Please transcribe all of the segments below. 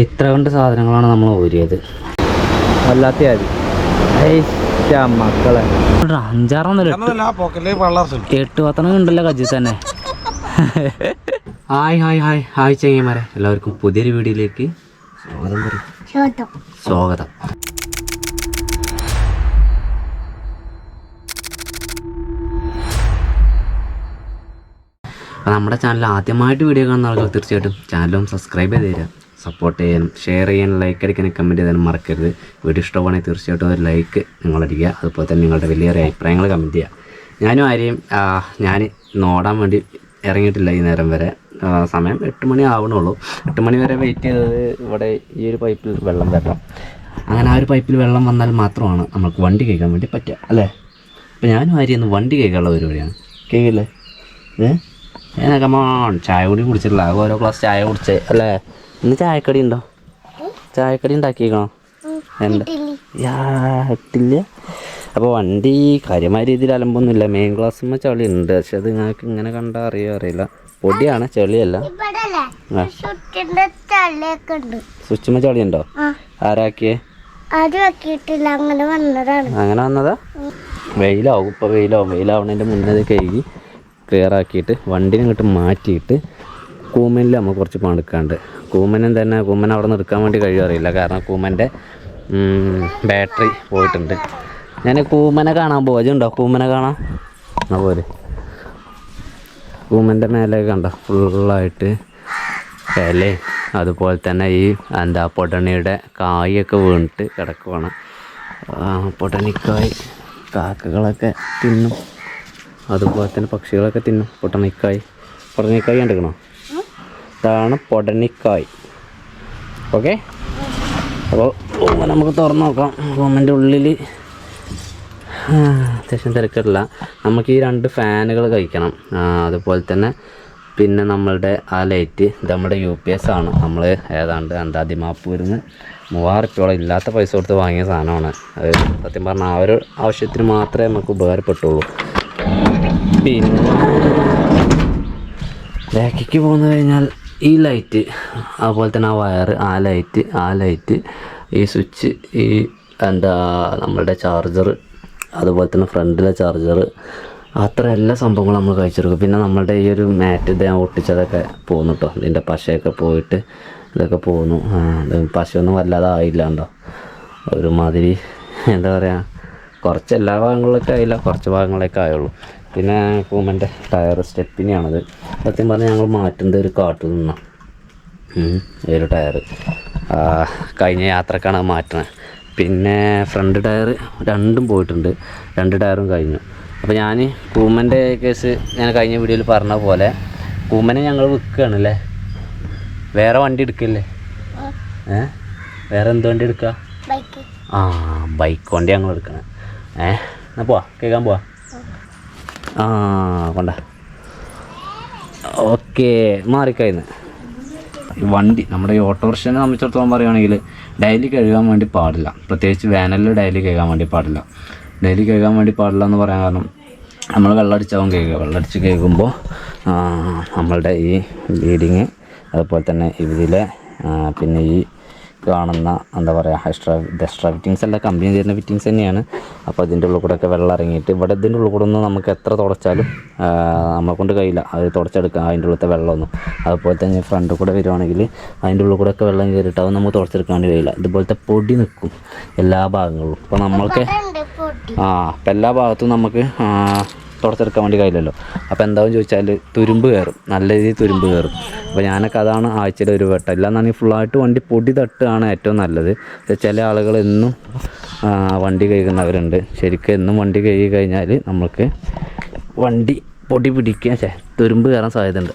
ഇത്ര കൊണ്ട് സാധനങ്ങളാണ് നമ്മൾ ഊരിയത്. വല്ലാത്ത മക്കളെ 5-6 8-10 ഉണ്ടല്ലോ കജ്ജി തന്നെ. ഹായ് ചെങ്ങന്മാരെ, എല്ലാവർക്കും പുതിയൊരു വീഡിയോയിലേക്ക് സ്വാഗതം. അപ്പോൾ നമ്മുടെ ചാനൽ ആദ്യമായിട്ട് വീഡിയോ കാണുന്ന ആളുകൾ തീർച്ചയായിട്ടും ചാനലും സബ്സ്ക്രൈബ് ചെയ്ത് തരിക, സപ്പോർട്ട് ചെയ്യാനും ഷെയർ ചെയ്യാനും ലൈക്ക് അടിക്കാനും കമൻറ്റ് ചെയ്താലും മറക്കരുത്. വീഡിയോ ഇഷ്ടമാണെങ്കിൽ തീർച്ചയായിട്ടും ഒരു ലൈക്ക് നിങ്ങളടിക്കുക. അതുപോലെ തന്നെ നിങ്ങളുടെ വലിയൊരു അഭിപ്രായങ്ങൾ കമൻറ്റ് ചെയ്യുക. ഞാനും ആരെയും ഞാൻ ഓടാൻ വേണ്ടി ഇറങ്ങിയിട്ടില്ല ഈ നേരം വരെ. സമയം 8 മണി ആവണുള്ളൂ. 8 മണി വരെ വെയിറ്റ് ചെയ്തത് ഇവിടെ ഈ ഒരു പൈപ്പിൽ വെള്ളം വരണം. അങ്ങനെ ആ ഒരു പൈപ്പിൽ വെള്ളം വന്നാൽ മാത്രമാണ് നമുക്ക് വണ്ടി കഴുകാൻ വേണ്ടി പറ്റുക, അല്ലേ? അപ്പോൾ ഞാനും ആരെയൊന്ന് വണ്ടി കഴുകാനുള്ള പരിപാടിയാണ്. കേൾക്കില്ലേ? കമോൺ, ചായ കൂടി കുടിച്ചിട്ടില്ല. ഓരോ ഗ്ലാസ് ചായ കുടിച്ചേ, അല്ലേ? ഇന്ന് ചായക്കടി ഉണ്ടോ? ചായക്കടി ഉണ്ടാക്കിയേക്കണോ? എന്താ ഇട്ടില്ല. അപ്പോൾ വണ്ടി കാര്യമായ രീതിയിൽ അലമ്പൊന്നുമില്ല. മെയിൻ ഗ്ലാസ്സുമ്മ ചളി ഉണ്ട്, പക്ഷെ അത് നിങ്ങൾക്ക് ഇങ്ങനെ കണ്ടാൽ അറിയില്ല. പൊടിയാണ്, ചെളിയല്ല. സ്വിച്ചുമ്മ ചളി ഉണ്ടോ? ആരാക്കിയേ? അങ്ങനെ വന്നതാ? വെയിലാവും. ഇപ്പോൾ വെയിലാവണതിൻ്റെ മുന്നേ കഴുകി ക്ലിയർ ആക്കിയിട്ട് വണ്ടിനെ ഇങ്ങോട്ട് മാറ്റിയിട്ട് കൂമനിൽ നമുക്ക് കുറച്ച് പണിക്കാണ്ട്. കൂമൻ അവിടെ നിന്ന് എടുക്കാൻ വേണ്ടി കഴിയുമറിയില്ല. കാരണം കൂമൻ്റെ ബാറ്ററി പോയിട്ടുണ്ട്. ഞാൻ കൂമനെ കാണാൻ പോവാ. ഇതുണ്ടോ കൂമനെ കാണാൻ? എന്നാ പോലെ കൂമൻ്റെ മേലെ കണ്ടോ ഫുള്ളായിട്ട് ഇലയും അതുപോലെ തന്നെ ഈ പൊടണിയുടെ കായൊക്കെ വീണിട്ട് കിടക്കുവാണ്. പൊടണിക്കായ് കാക്കകളൊക്കെ തിന്നും, അതുപോലെ തന്നെ പക്ഷികളൊക്കെ തിന്നും. പൊടണിക്കായ് കണ്ടിക്കണോ? ഇതാണ് പൊടണിക്കായ്. ഓക്കെ, അപ്പോൾ നമുക്ക് തുറന്ന് നോക്കാം. റൂമിൻ്റെ ഉള്ളിൽ അത്യാവശ്യം തിരക്കില്ല. നമുക്ക് ഈ 2 ഫാനുകൾ കഴിക്കണം. അതുപോലെ തന്നെ പിന്നെ നമ്മളുടെ ആ ലൈറ്റ്, ഇത് നമ്മുടെ UPS ആണ്. നമ്മൾ ഏതാണ്ട് ദിമാപ്പൂരിൽ നിന്ന് 3000 റുപ്യോളം ഇല്ലാത്ത പൈസ കൊടുത്ത് വാങ്ങിയ സാധനമാണ്. അത് സത്യം പറഞ്ഞാൽ ആ ഒരു ആവശ്യത്തിന് മാത്രമേ നമുക്ക് ഉപകാരപ്പെട്ടുള്ളൂ. പിന്നെ ബാക്കിക്ക് പോന്നു കഴിഞ്ഞാൽ ഈ ലൈറ്റ്, അതുപോലെ തന്നെ ആ വയറ്, ആ ലൈറ്റ്, ഈ സ്വിച്ച്, ഈ നമ്മളുടെ ചാർജർ, അതുപോലെ തന്നെ ഫ്രണ്ടിലെ ചാർജർ, അത്ര എല്ലാ സംഭവങ്ങളും നമ്മൾ കഴിച്ചെടുക്കും. പിന്നെ നമ്മളുടെ ഈ ഒരു മാറ്റ് ഇത് ഞാൻ ഒട്ടിച്ചതൊക്കെ പോകുന്നു കേട്ടോ. ഇതിൻ്റെ പശയൊക്കെ പോയിട്ട് ഇതൊക്കെ പോകുന്നു. പശയൊന്നും വല്ലാതെ ആയില്ല കേട്ടോ. ഒരുമാതിരി എന്താ പറയുക, കുറച്ച് എല്ലാ ഭാഗങ്ങളിലൊക്കെ ആയില്ല, കുറച്ച് ഭാഗങ്ങളിലൊക്കെ ആയുള്ളൂ. പിന്നെ കൂമൻ്റെ ടയർ സ്റ്റെപ്പിനെയാണത്. സത്യം പറഞ്ഞാൽ ഞങ്ങൾ മാറ്റുന്നത് ഒരു കാട്ടിൽ നിന്നാണ്. ഈ ഒരു ടയർ കഴിഞ്ഞ യാത്രക്കാണ് മാറ്റുന്നത്. പിന്നെ ഫ്രണ്ട് ടയർ 2ഉം പോയിട്ടുണ്ട്, 2 ടയറും കഴിഞ്ഞു. അപ്പോൾ ഞാൻ കൂമൻ്റെ കേസ് ഞാൻ കഴിഞ്ഞ വീഡിയോയിൽ പറഞ്ഞ പോലെ കൂമനെ ഞങ്ങൾ വിൽക്കുകയാണല്ലേ. വേറെ വണ്ടി എടുക്കില്ലേ? വേറെ എന്ത് വണ്ടി എടുക്കുക? ബൈക്ക് വണ്ടി ഞങ്ങൾ എടുക്കണം. എന്നാൽ പോവാ, കേൾക്കാൻ പോവാ. കൊണ്ട ഓക്കെ. മാറിക്കഴിഞ്ഞ് വണ്ടി നമ്മുടെ ഈ ഓട്ടോറിക്ഷനെ സംബന്ധിച്ചിടത്തോളം പറയുകയാണെങ്കിൽ ഡെയിലി കഴുകാൻ വേണ്ടി പാടില്ല. പ്രത്യേകിച്ച് വേനലിൽ ഡെയിലി കഴുകാൻ വേണ്ടി പാടില്ല എന്ന് പറയാൻ കാരണം നമ്മൾ വെള്ളമടിച്ചാവും വെള്ളമടിച്ച് കഴുകുമ്പോൾ നമ്മളുടെ ഈ ബ്ലീഡിങ്, അതുപോലെ തന്നെ ഇതിലെ പിന്നെ ഈ കാണുന്ന എന്താ പറയുക എക്സ്ട്രാ ഫിറ്റിങ്സ് എല്ലാം കമ്പനി തരുന്ന ഫിറ്റിങ്സ് തന്നെയാണ്. അപ്പോൾ അതിൻ്റെ ഉള്ളിൽ കൂടെയൊക്കെ വെള്ളം ഇറങ്ങിയിട്ട് ഇവിടെ ഇതിൻ്റെ ഉള്ളിൽ കൂടെ ഒന്നും നമുക്ക് എത്ര തുടച്ചാലും നമ്മളെ കൊണ്ട് കഴിയില്ല അത് തുടച്ചെടുക്കാം, അതിൻ്റെ ഉള്ളിലത്തെ വെള്ളമൊന്നും. അതുപോലെ തന്നെ ഫ്രണ്ടിൽ കൂടെ വരുവാണെങ്കിൽ അതിൻ്റെ ഉള്ളിൽ കൂടെയൊക്കെ വെള്ളം കയറിയിട്ട് അത് നമുക്ക് തുടച്ചെടുക്കാൻ വേണ്ടി കഴിയില്ല. ഇതുപോലത്തെ പൊടി നിൽക്കും എല്ലാ ഭാഗങ്ങളിലും. ഇപ്പോൾ നമ്മൾക്ക് ഇപ്പം എല്ലാ ഭാഗത്തും നമുക്ക് തുടച്ചെടുക്കാൻ വേണ്ടി കഴിയില്ലല്ലോ. അപ്പോൾ എന്താണെന്ന് ചോദിച്ചാൽ തുരുമ്പ് കയറും, നല്ല രീതിയിൽ തുരുമ്പ് കയറും. അപ്പോൾ ഞാനൊക്കെ അതാണ് ആഴ്ചയിൽ ഒരു വട്ടം, ഇല്ലാന്നാണെങ്കിൽ ഫുള്ളായിട്ട് വണ്ടി പൊടി തട്ടുകയാണ് ഏറ്റവും നല്ലത്. ചില ആളുകൾ എന്നും വണ്ടി കഴുകുന്നവരുണ്ട്. ശരിക്കും എന്നും വണ്ടി കഴുകി കഴിഞ്ഞാൽ നമുക്ക് വണ്ടി പൊടി പിടിക്കുക, തുരുമ്പ് കയറാൻ സാധ്യതയുണ്ട്.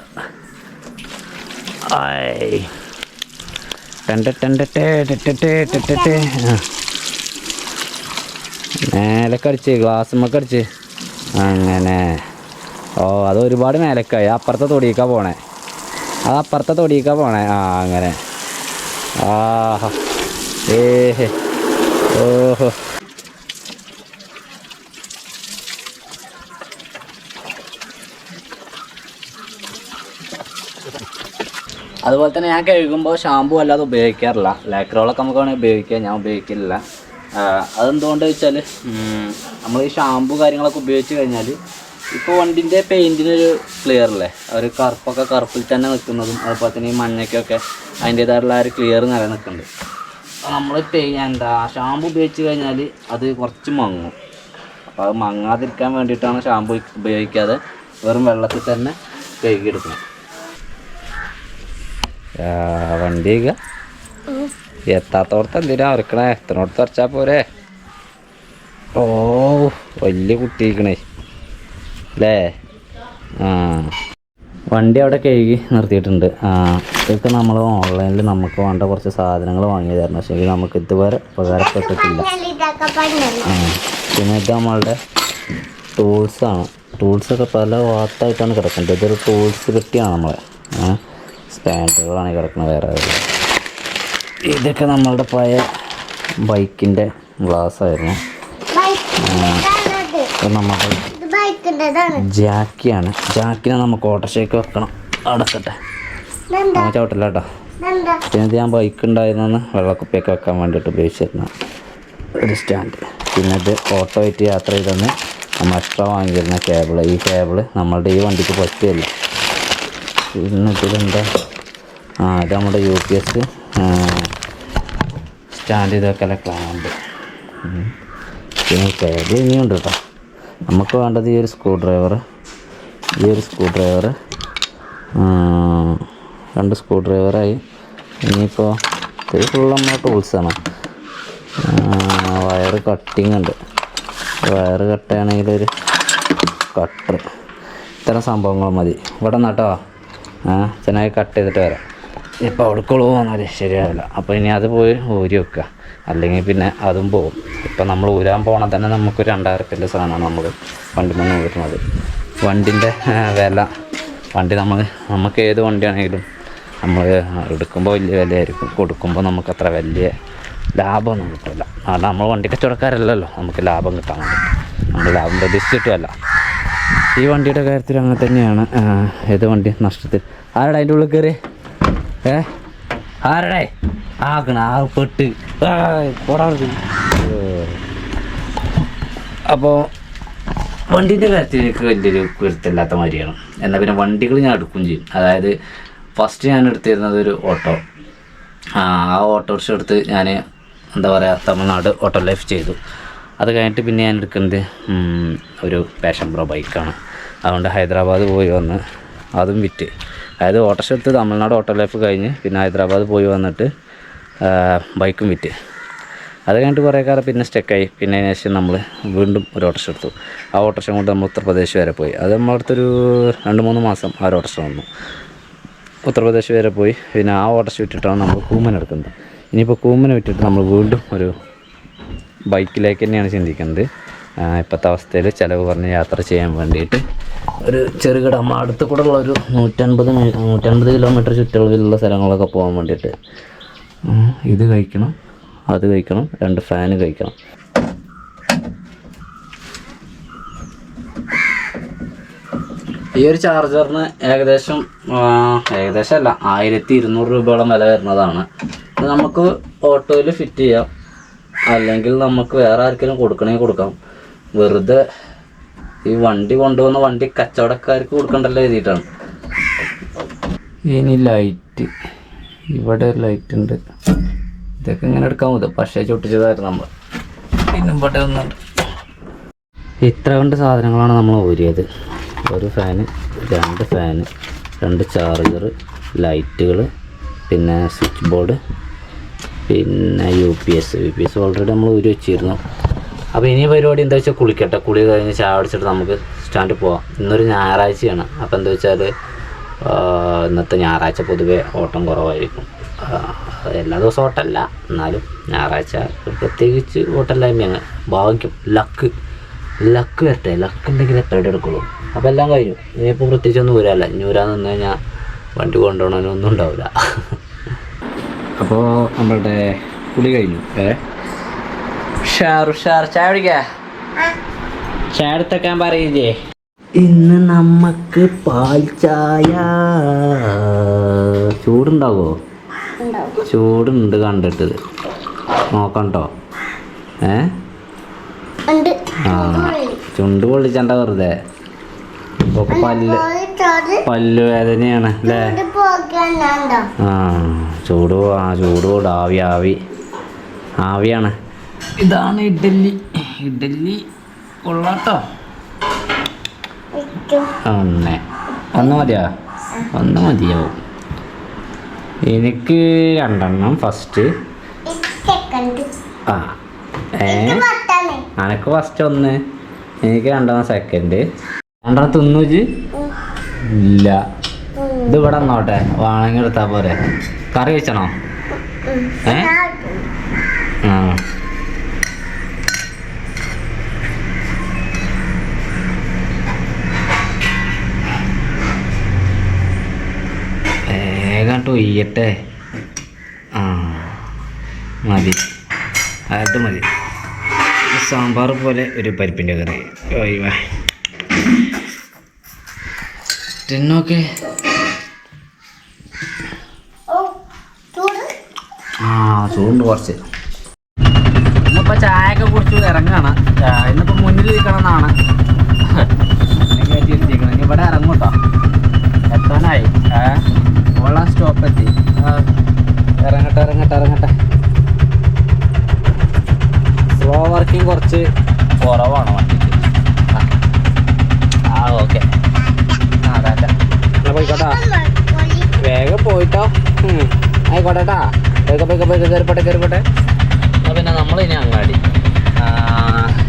മേലക്കടിച്ച് ഗ്ലാസ്സുമ്മക്ക് അടിച്ച് അങ്ങനെ. അത് ഒരുപാട് മേലക്കായി. അപ്പുറത്തെ തൊടിയിക്കാ പോണേ, അങ്ങനെ. ഓഹോ, അതുപോലെ തന്നെ ഞാൻ കഴുകുമ്പോൾ ഷാമ്പു അല്ലാതെ ഉപയോഗിക്കാറില്ല. ലാക്രോളൊക്കെ നമുക്ക് വേണമെങ്കിൽ ഉപയോഗിക്കാം, ഞാൻ ഉപയോഗിക്കില്ല. അതെന്തുകൊണ്ട് വെച്ചാൽ നമ്മൾ ഈ ഷാമ്പു കാര്യങ്ങളൊക്കെ ഉപയോഗിച്ച് കഴിഞ്ഞാൽ ഇപ്പോൾ വണ്ടിൻ്റെ പെയിൻറ്റിനൊരു ക്ലിയർ അല്ലേ, ഒരു കറുപ്പിൽ തന്നെ നിൽക്കുന്നതും അതുപോലെ തന്നെ ഈ മഞ്ഞയ്ക്കൊക്കെ അതിൻ്റേതായിട്ടുള്ള ഒരു ക്ലിയർ നിലനിൽക്കുന്നുണ്ട്. അപ്പോൾ നമ്മൾ ഷാമ്പു ഉപയോഗിച്ച് കഴിഞ്ഞാൽ അത് കുറച്ച് മങ്ങും. അപ്പോൾ അത് മങ്ങാതിരിക്കാൻ വേണ്ടിയിട്ടാണ് ഷാമ്പു ഉപയോഗിക്കാതെ വെറും വെള്ളത്തിൽ തന്നെ കഴുകിയെടുക്കണം. വണ്ടി എത്താത്തോടത്ത് എന്തിനാ അറക്കണേ, എത്തനോടത്ത് അരച്ചാൽ പോരെ. ഓ വലിയ കുട്ടിയിരിക്കണേ അല്ലേ. വണ്ടി അവിടെ കഴുകി നിർത്തിയിട്ടുണ്ട്. ഇതൊക്കെ നമ്മൾ ഓൺലൈനിൽ നമുക്ക് വേണ്ട കുറച്ച് സാധനങ്ങൾ വാങ്ങിയതായിരുന്നു, പക്ഷേ നമുക്ക് ഇതുവരെ ഉപകാരപ്പെട്ടിട്ടില്ല. പിന്നെ ഇത് നമ്മളുടെ ടൂൾസാണ്. ടൂൾസൊക്കെ പല ഭാഗത്തായിട്ടാണ് കിടക്കുന്നത്. ഇതൊരു ടൂൾസ് പെട്ടിയാണ് നമ്മളെ. സ്പാൻഡറുകളാണ് കിടക്കുന്നത് വേറെ. ഇതൊക്കെ നമ്മളുടെ പഴയ ബൈക്കിൻ്റെ ഗ്ലാസ് ആയിരുന്നു. നമ്മുടെ ജാക്കിയാണ്. ജാക്കിനെ നമുക്ക് ഓട്ടോഷേക്ക് വെക്കണം. അടക്കട്ടെ, ചവിട്ടില്ല കേട്ടോ. പിന്നെ ഇത് ഞാൻ ബൈക്ക് ഉണ്ടായിരുന്നെന്ന് വെള്ളക്കുപ്പിയൊക്കെ വെക്കാൻ വേണ്ടിയിട്ട് ഉപയോഗിച്ചിരുന്ന ഒരു സ്റ്റാൻഡ്. പിന്നെ ഇത് ഓട്ടോ ആയിട്ട് യാത്ര ചെയ്തെന്ന് നമ്മൾ എക്സ്ട്രാ വാങ്ങിയിരുന്ന കേബിള്. ഈ കേബിള് നമ്മളുടെ ഈ വണ്ടിക്ക് പറ്റിയല്ല. പിന്നെ ഇതിലെന്താ, ഇത് നമ്മുടെ UPS സ്റ്റാൻഡ് ഇതൊക്കെ ക്ലാമ്പ്. പിന്നെ കേബിൾ ഇനിയുണ്ട് കേട്ടോ. നമുക്ക് വേണ്ടത് ഈ ഒരു സ്ക്രൂ ഡ്രൈവർ, 2 സ്ക്രൂ ഡ്രൈവറായി. ഇനിയിപ്പോൾ ഇത് ഫുൾ നമ്മുടെ ടൂൾസാണ്. വയറ് കട്ടിങ് ഉണ്ട്. വയറ് കട്ടാണെങ്കിൽ ഒരു കട്ടർ, ഇത്തരം സംഭവങ്ങൾ മതി. ഇവിടെ നട്ടോ ചെന്നായി കട്ട് ചെയ്തിട്ട് വരാം. ഇപ്പോൾ അവിടേക്കുള്ള പോകുന്നത് ശരിയാവില്ല. അപ്പോൾ ഇനി അത് പോയി ഊരി വെക്കുക, അല്ലെങ്കിൽ പിന്നെ അതും പോകും. ഇപ്പം നമ്മൾ ഊരാൻ പോകണം തന്നെ നമുക്ക് 2000 സാധനമാണ് നമ്മൾ വണ്ടി മുന്നേ ഊരുന്നത്. വണ്ടിൻ്റെ വില, വണ്ടി നമുക്ക് ഏത് വണ്ടിയാണെങ്കിലും നമ്മൾ എടുക്കുമ്പോൾ വലിയ വിലയായിരിക്കും, കൊടുക്കുമ്പോൾ നമുക്ക് അത്ര വലിയ ലാഭമൊന്നും കിട്ടില്ല. കാരണം നമ്മൾ വണ്ടി കച്ചവടക്കാരല്ലല്ലോ, നമുക്ക് ലാഭം കിട്ടാൻ വേണ്ടി നമ്മൾ ലാഭം പ്രതീക്ഷിച്ചിട്ടുമല്ല. ഈ വണ്ടിയുടെ കാര്യത്തിൽ അങ്ങനെ തന്നെയാണ്. ഏത് വണ്ടി നഷ്ടത്തിൽ. ആരുടെ അതിൻ്റെ ഉള്ളിൽ കയറി ആരുടെ പെട്ട് അപ്പോൾ വണ്ടീൻ്റെ കാര്യത്തിലേക്ക് വലിയൊരു കുരുത്തില്ലാത്ത മാതിരിയാണ്. എന്നാൽ പിന്നെ വണ്ടികൾ ഞാൻ എടുക്കുകയും ചെയ്യും. അതായത് ഫസ്റ്റ് ഞാൻ എടുത്തിരുന്നത് ഒരു ഓട്ടോ. ആ ഓട്ടോറിക്ഷ എടുത്ത് ഞാൻ തമിഴ്നാട് ഓട്ടോ ലൈഫ് ചെയ്തു. അത് കഴിഞ്ഞിട്ട് പിന്നെ ഞാൻ എടുക്കുന്നത് ഒരു പാഷൻ പ്രോ ബൈക്കാണ്. അതുകൊണ്ട് ഹൈദരാബാദ് പോയി വന്ന് അതും വിറ്റ്. അതായത് ഓട്ടോറിക്ഷ എടുത്ത് തമിഴ്നാട് ഓട്ടോ ലൈഫ് കഴിഞ്ഞ് പിന്നെ ഹൈദരാബാദ് പോയി വന്നിട്ട് ബൈക്കും വിറ്റ്. അത് കഴിഞ്ഞിട്ട് കുറേ കാലം പിന്നെ സ്റ്റക്കായി. പിന്നെ അതിന് ശേഷം നമ്മൾ വീണ്ടും ഒരു ഓട്ടോറിക്ഷ എടുത്തു. ആ ഓട്ടോറിക്ഷ കൊണ്ട് നമ്മൾ ഉത്തർപ്രദേശ് വരെ പോയി. അത് നമ്മളടുത്തൊരു 2-3 മാസം ആ ഒരു ഓട്ടോറിക്ഷ വന്നു. ഉത്തർപ്രദേശ് വരെ പോയി. പിന്നെ ആ ഓട്ടോറിക്ഷ വിറ്റിട്ടാണ് നമ്മൾ കൂമൻ എടുക്കുന്നത്. ഇനിയിപ്പോൾ കൂമൻ വിറ്റിട്ട് നമ്മൾ വീണ്ടും ഒരു ബൈക്കിലേക്ക് തന്നെയാണ് ചിന്തിക്കുന്നത്. ഇപ്പോഴത്തെ അവസ്ഥയിൽ ചിലവ് കുറഞ്ഞ് യാത്ര ചെയ്യാൻ വേണ്ടിയിട്ട് ഒരു ചെറുകിട നമ്മൾ അടുത്ത് കൂടെ ഉള്ള ഒരു 150 കിലോമീറ്റർ ചുറ്റളവിലുള്ള സ്ഥലങ്ങളൊക്കെ പോകാൻ വേണ്ടിയിട്ട് ഇത് കഴിക്കണം, അത് കഴിക്കണം, 2 ഫാന് കഴിക്കണം. ഈ ഒരു ചാർജറിന് ഏകദേശം അല്ല 1200 രൂപയോളം വില വരുന്നതാണ്. നമുക്ക് ഓട്ടോയിൽ ഫിറ്റ് ചെയ്യാം, അല്ലെങ്കിൽ നമുക്ക് വേറെ ആർക്കെങ്കിലും കൊടുക്കണമെങ്കിൽ കൊടുക്കാം. വെറുതെ ഈ വണ്ടി കൊണ്ടുവന്ന വണ്ടി കച്ചവടക്കാർക്ക് കൊടുക്കണ്ടല്ലോ എഴുതിയിട്ടാണ്. ഇനി ലൈറ്റ്, ഇവിടെ ഒരു ലൈറ്റ് ഉണ്ട്. ഇതൊക്കെ ഇങ്ങനെ എടുക്കാൻ മതി, പക്ഷേ ചൊട്ടിച്ചതായിരുന്നു നമ്മൾ. പിന്നെ ഇവിടെ ഒന്നുണ്ട്. ഇത്ര കൊണ്ട് സാധനങ്ങളാണ് നമ്മൾ ഊരിയത്. ഒരു ഫാന്, 2 ഫാന്, 2 ചാർജർ, ലൈറ്റുകൾ, പിന്നെ സ്വിച്ച് ബോർഡ്, പിന്നെ UPS ഓൾറെഡി നമ്മൾ ഊരി വെച്ചിരുന്നു. അപ്പോൾ ഇനി പരിപാടി എന്താ വെച്ചാൽ കുളിക്കട്ടെ. കുളി കഴിഞ്ഞ് ചായ അടിച്ചിട്ട് നമുക്ക് സ്റ്റാൻഡിൽ പോവാം. ഇന്നൊരു ഞായറാഴ്ചയാണ്. അപ്പോൾ എന്താ വെച്ചാൽ ഇന്നത്തെ ഞായറാഴ്ച പൊതുവെ ഓട്ടം കുറവായിരിക്കും. എല്ലാ ദിവസവും ഓട്ടമല്ല, എന്നാലും ഞായറാഴ്ച പ്രത്യേകിച്ച് ഓട്ടമില്ലായ്മയാണ്. ഭാഗ്യം, ലക്ക് വരട്ടെ. ലക്ക് ഉണ്ടെങ്കിൽ എപ്പോഴും എടുക്കുള്ളൂ. അപ്പോൾ എല്ലാം കഴിഞ്ഞു. ഇനിയിപ്പോൾ പ്രത്യേകിച്ചൊന്നും ഊരാല്ല. ഇനി ഊരാൻ നിന്ന് കഴിഞ്ഞാൽ വണ്ടി കൊണ്ടുപോകണമെന്നൊന്നും ഉണ്ടാവില്ല. അപ്പോൾ നമ്മളുടെ കുളി കഴിഞ്ഞു. ചായ കുടിക്കാ, ചായ എടുത്തേക്കാൻ പറയില്ലേ? ഇന്ന് നമുക്ക് പാൽ ചായ. ചൂടുണ്ടാവോ? ചൂടുണ്ട് കണ്ടിട്ട് നോക്കണ്ടോ? ആ ചുണ്ട് പൊള്ളിച്ചണ്ട വെറുതെ. ഒക്കെ പല്ല് വേദനയാണ് അല്ലേ? ചൂട് ചൂട് ആവിയാണ്. ഇതാണ് ഇഡലി കൊള്ളാട്ടോ. ഒന്ന് മതിയാവും. എനിക്ക് 2 എണ്ണം ഫസ്റ്റ്. അനക്ക് ഫസ്റ്റ് 1, എനിക്ക് 2 എണ്ണം സെക്കൻഡ്. 2 എണ്ണം തിന്നൂജ്? ഇല്ല. ഇത് ഇവിടെ നോട്ടെ, വേണമെങ്കിൽ എടുത്താൽ പോരെ. കറി വെച്ചണോ? വേഗം ഒയ്യട്ടെ. മതി, അത് മതി. സാമ്പാർ പോലെ ഒരു പരിപ്പിൻ്റെ കറി. ടിന്നോക്കെ ചൂടുണ്ട് കുറച്ച്. ഇന്നിപ്പോൾ ചായയൊക്കെ കുടിച്ച് ഇറങ്ങാണ്. ഇന്നിപ്പോൾ മുന്നിൽ ഇരിക്കണം എന്നാണ് കയറ്റിയിരിക്കുന്നത്. ഇനി ഇവിടെ ഇറങ്ങും കേട്ടോ. എത്താനായി. ഓളാ സ്റ്റോപ്പ് എത്തി. ഇറങ്ങട്ടെ. സ്ലോ വർക്കിംഗ് കുറച്ച് കുറവാണ് വണ്ടിക്ക്. ഓക്കെ. എന്നാ പോയിക്കോട്ടാ. വേഗം പോയിട്ടോ. ആയിക്കോട്ടെട്ടാ. കയറിപ്പോട്ടെ. എന്നാൽ പിന്നെ നമ്മളിനി അങ്ങാടി.